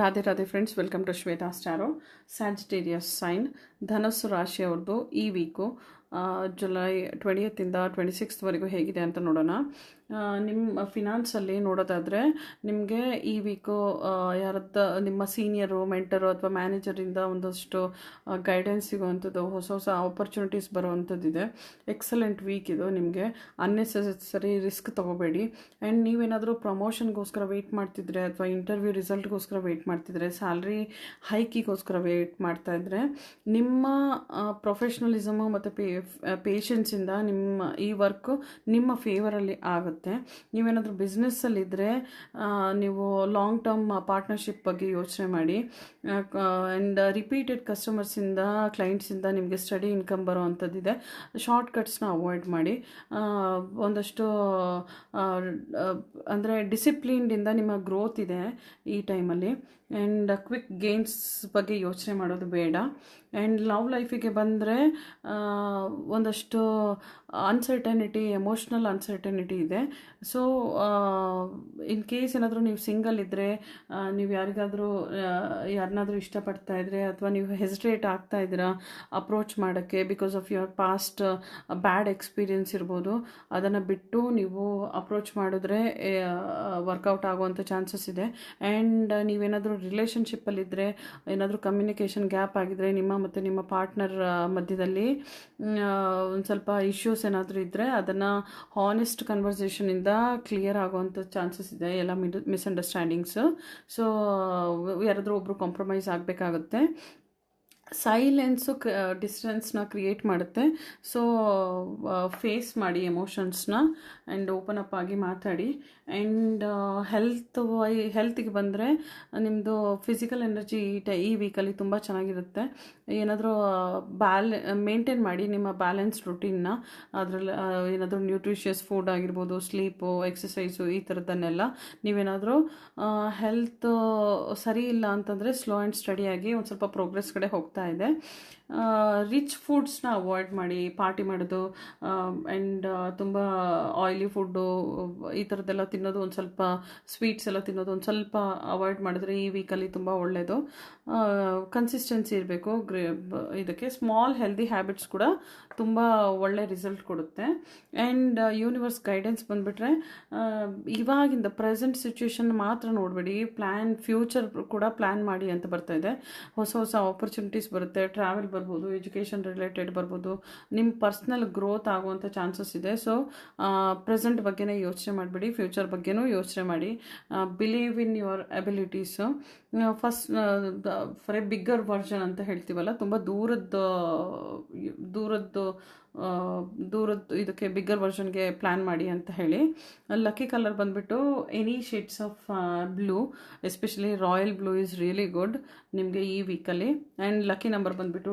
ರಾಧೆ ರಾಧೆ friends, welcome to Shweta ಸ್ಟಾರೋ. Sagittarius sign ಧನಸ್ಸು ರಾಶಿಯವ್ರದ್ದು ಈ ವೀಕು ಜುಲೈ 20th 26th ಹೇಗಿದೆ ಅಂತ ನೋಡೋಣ. ನಿಮ್ಮ ಫಿನಾನ್ಸಲ್ಲಿ ನೋಡೋದಾದರೆ ನಿಮಗೆ ಈ ವೀಕು ನಿಮ್ಮ ಸೀನಿಯರು, ಮೆಂಟರು ಅಥವಾ ಮ್ಯಾನೇಜರಿಂದ ಒಂದಷ್ಟು ಗೈಡೆನ್ಸ್ ಸಿಗೋವಂಥದ್ದು, ಹೊಸ ಹೊಸ ಆಪರ್ಚುನಿಟೀಸ್ ಬರೋವಂಥದ್ದಿದೆ. ಎಕ್ಸಲೆಂಟ್ ವೀಕ್ ಇದು. ನಿಮಗೆ ಅನ್ನೆಸೆಸರಿ ರಿಸ್ಕ್ ತೊಗೋಬೇಡಿ. ಆ್ಯಂಡ್ ನೀವೇನಾದರೂ ಪ್ರಮೋಷನ್ಗೋಸ್ಕರ ವೆಯ್ಟ್ ಮಾಡ್ತಿದ್ರೆ ಅಥವಾ ಇಂಟರ್ವ್ಯೂ ರಿಸಲ್ಟ್ಗೋಸ್ಕರ ವೆಯ್ಟ್ ಮಾಡ್ತಿದ್ರೆ, ಸ್ಯಾಲ್ರಿ ಹೈಕಿಗೋಸ್ಕರ ವೆಯ್ಟ್ ಮಾಡ್ತಾಯಿದ್ರೆ, ನಿಮ್ಮ ಪ್ರೊಫೆಷ್ನಲಿಸಮು ಮತ್ತು ಪೇಷನ್ಸಿಂದ ನಿಮ್ಮ ಈ ವರ್ಕು ನಿಮ್ಮ ಫೇವರಲ್ಲಿ ಆಗುತ್ತೆ. ನೀವೇನಾದರೂ ಬಿಸ್ನೆಸ್ಸಲ್ಲಿದ್ದರೆ ನೀವು ಲಾಂಗ್ ಟರ್ಮ್ ಪಾರ್ಟ್ನರ್ಶಿಪ್ ಬಗ್ಗೆ ಯೋಚನೆ ಮಾಡಿ. ಆ್ಯಂಡ್ ರಿಪೀಟೆಡ್ ಕಸ್ಟಮರ್ಸಿಂದ, ಕ್ಲೈಂಟ್ಸಿಂದ ನಿಮಗೆ ಸ್ಟಡಿ ಇನ್ಕಮ್ ಬರೋ ಅಂಥದ್ದಿದೆ. ಶಾರ್ಟ್ಕಟ್ಸ್ನ ಅವಾಯ್ಡ್ ಮಾಡಿ. ಒಂದಷ್ಟು ಅಂದರೆ ಡಿಸಿಪ್ಲಿನ್ಡಿಂದ ನಿಮ್ಮ ಗ್ರೋತ್ ಇದೆ ಈ ಟೈಮಲ್ಲಿ. ಆ್ಯಂಡ್ ಕ್ವಿಕ್ ಗೇನ್ಸ್ ಬಗ್ಗೆ ಯೋಚನೆ ಮಾಡೋದು ಬೇಡ. ಆ್ಯಂಡ್ ಲವ್ ಲೈಫಿಗೆ ಬಂದರೆ ಒಂದಷ್ಟು ಅನ್ಸರ್ಟನಿಟಿ, ಎಮೋಷ್ನಲ್ ಅನ್ಸರ್ಟನಿಟಿ ಇದೆ. ಸೊ ಇನ್ ಕೇಸ್ ಏನಾದರೂ ನೀವು ಸಿಂಗಲ್ ಇದ್ದರೆ, ನೀವು ಯಾರನ್ನಾದರೂ ಇಷ್ಟಪಡ್ತಾ ಇದ್ದರೆ ಅಥವಾ ನೀವು ಹೆಸಿಟೇಟ್ ಆಗ್ತಾ ಇದ್ದೀರಾ ಅಪ್ರೋಚ್ ಮಾಡೋಕ್ಕೆ because of your past bad experience ಇರ್ಬೋದು, ಅದನ್ನು ಬಿಟ್ಟು ನೀವು ಅಪ್ರೋಚ್ ಮಾಡಿದ್ರೆ ವರ್ಕೌಟ್ ಆಗುವಂಥ ಚಾನ್ಸಸ್ ಇದೆ. ಆ್ಯಂಡ್ ನೀವೇನಾದರೂ ರಿಲೇಷನ್ಶಿಪ್ಪಲ್ಲಿದ್ದರೆ, ಏನಾದರೂ ಕಮ್ಯುನಿಕೇಷನ್ ಗ್ಯಾಪ್ ಆಗಿದ್ದರೆ, ನಿಮ್ಮ ಮತ್ತು ನಿಮ್ಮ ಪಾರ್ಟ್ನರ್ ಮಧ್ಯದಲ್ಲಿ ಒಂದು ಸ್ವಲ್ಪ ಇಶ್ಯೂಸ್ ಏನಾದರೂ ಇದ್ದರೆ ಅದನ್ನು ಹಾನೆಸ್ಟ್ ಕನ್ವರ್ಸೇಷನಿಂದ ಕ್ಲಿಯರ್ ಆಗುವಂಥ ಚಾನ್ಸಸ್ ಇದೆ. ಎಲ್ಲ ಮಿಸ್ಅಂಡರ್ಸ್ಟ್ಯಾಂಡಿಂಗ್ಸು. ಸೊ ಯಾರಾದರೂ ಒಬ್ಬರು ಕಾಂಪ್ರಮೈಸ್ ಆಗಬೇಕಾಗುತ್ತೆ. ಸೈಲೆನ್ಸು ಡಿಸ್ಟೆನ್ಸ್ನ ಕ್ರಿಯೇಟ್ ಮಾಡುತ್ತೆ. ಸೊ ಫೇಸ್ ಮಾಡಿ ಎಮೋಷನ್ಸ್ನ ಆ್ಯಂಡ್ ಓಪನ್ ಅಪ್ ಆಗಿ ಮಾತಾಡಿ. ಆ್ಯಂಡ್ ಹೆಲ್ತಿಗೆ ಬಂದರೆ ನಿಮ್ಮದು ಫಿಸಿಕಲ್ ಎನರ್ಜಿ ಈ ವೀಕಲ್ಲಿ ತುಂಬ ಚೆನ್ನಾಗಿರುತ್ತೆ. ಏನಾದರೂ ಮೇಂಟೈನ್ ಮಾಡಿ ನಿಮ್ಮ ಬ್ಯಾಲೆನ್ಸ್ ರುಟೀನ್ನ. ಅದರಲ್ಲಿ ಏನಾದರೂ ನ್ಯೂಟ್ರಿಷಿಯಸ್ ಫುಡ್ ಆಗಿರ್ಬೋದು, ಸ್ಲೀಪು, ಎಕ್ಸಸೈಸು, ಈ ಥರದ್ದನ್ನೆಲ್ಲ. ನೀವೇನಾದರೂ ಹೆಲ್ತ್ ಸರಿ ಇಲ್ಲ ಅಂತಂದರೆ ಸ್ಲೋ ಆ್ಯಂಡ್ ಸ್ಟಡಿಯಾಗಿ ಒಂದು ಸ್ವಲ್ಪ ಪ್ರೋಗ್ರೆಸ್ ಕಡೆ ಹೋಗ್ತಾ ಇದೆ. ರಿಚ್ ಫುಡ್ಸ್ನ ಅವಾಯ್ಡ್ ಮಾಡಿ. ಪಾರ್ಟಿ ಮಾಡೋದು ಆ್ಯಂಡ್ ತುಂಬ ಆಯಿಲಿ ಫುಡ್ಡು ಈ ಥರದ್ದೆಲ್ಲ ತಿನ್ನೋದು, ಒಂದು ಸ್ವಲ್ಪ ಸ್ವೀಟ್ಸ್ ಎಲ್ಲ ತಿನ್ನೋದು ಒಂದು ಸ್ವಲ್ಪ ಅವಾಯ್ಡ್ ಮಾಡಿದ್ರೆ ಈ ವೀಕಲ್ಲಿ ತುಂಬ ಒಳ್ಳೆಯದು. ಕನ್ಸಿಸ್ಟೆನ್ಸಿ ಇರಬೇಕು ಇದಕ್ಕೆ. ಸ್ಮಾಲ್ ಹೆಲ್ದಿ ಹ್ಯಾಬಿಟ್ಸ್ ಕೂಡ ತುಂಬ ಒಳ್ಳೆ ರಿಸಲ್ಟ್ ಕೊಡುತ್ತೆ. ಆ್ಯಂಡ್ ಯೂನಿವರ್ಸ್ ಗೈಡೆನ್ಸ್ ಬಂದುಬಿಟ್ರೆ, ಇವಾಗಿಂದ ಪ್ರೆಸೆಂಟ್ ಸಿಚುವೇಶನ್ ಮಾತ್ರ ನೋಡಬೇಡಿ, ಫ್ಯೂಚರ್ ಕೂಡ ಪ್ಲ್ಯಾನ್ ಮಾಡಿ ಅಂತ ಬರ್ತಾ ಇದೆ. ಹೊಸ ಹೊಸ ಆಪರ್ಚುನಿಟೀಸ್ ಬರುತ್ತೆ. ಟ್ರಾವೆಲ್ ಬರ್ಬೋದು, ಎಜುಕೇಷನ್ ರಿಲೇಟೆಡ್ ಬರ್ಬೋದು, ನಿಮ್ಮ ಪರ್ಸ್ನಲ್ ಗ್ರೋತ್ ಆಗುವಂಥ ಚಾನ್ಸಸ್ ಇದೆ. ಸೊ ಪ್ರೆಸೆಂಟ್ ಬಗ್ಗೆನೇ ಯೋಚನೆ ಮಾಡಬೇಡಿ, ಫ್ಯೂಚರ್ ಬಗ್ಗೆನೂ ಯೋಚನೆ ಮಾಡಿ. Believe in your abilities. For a bigger version ಅಂತ ಹೇಳ್ತೀವಲ್ಲ, ತುಂಬ ದೂರದ್ದು ಇದಕ್ಕೆ ಬಿಗ್ಗರ್ ವರ್ಷನ್ಗೆ ಪ್ಲ್ಯಾನ್ ಮಾಡಿ ಅಂತ ಹೇಳಿ. ಲಕ್ಕಿ ಕಲರ್ ಬಂದುಬಿಟ್ಟು any shades of blue, especially royal blue is really good ನಿಮಗೆ ಈ ವೀಕಲ್ಲಿ. ಆ್ಯಂಡ್ ಲಕ್ಕಿ ನಂಬರ್ ಬಂದುಬಿಟ್ಟು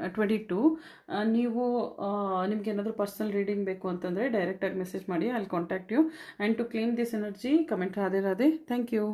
22. ನೀವು ನಿಮ್ಗೆ ಏನಾದರೂ ಪರ್ಸನಲ್ ರೀಡಿಂಗ್ ಬೇಕು ಅಂತಂದರೆ ಡೈರೆಕ್ಟಾಗಿ ಮೆಸೇಜ್ ಮಾಡಿ. I will contact you. And to claim this energy, comment Radhe Radhe. Thank you.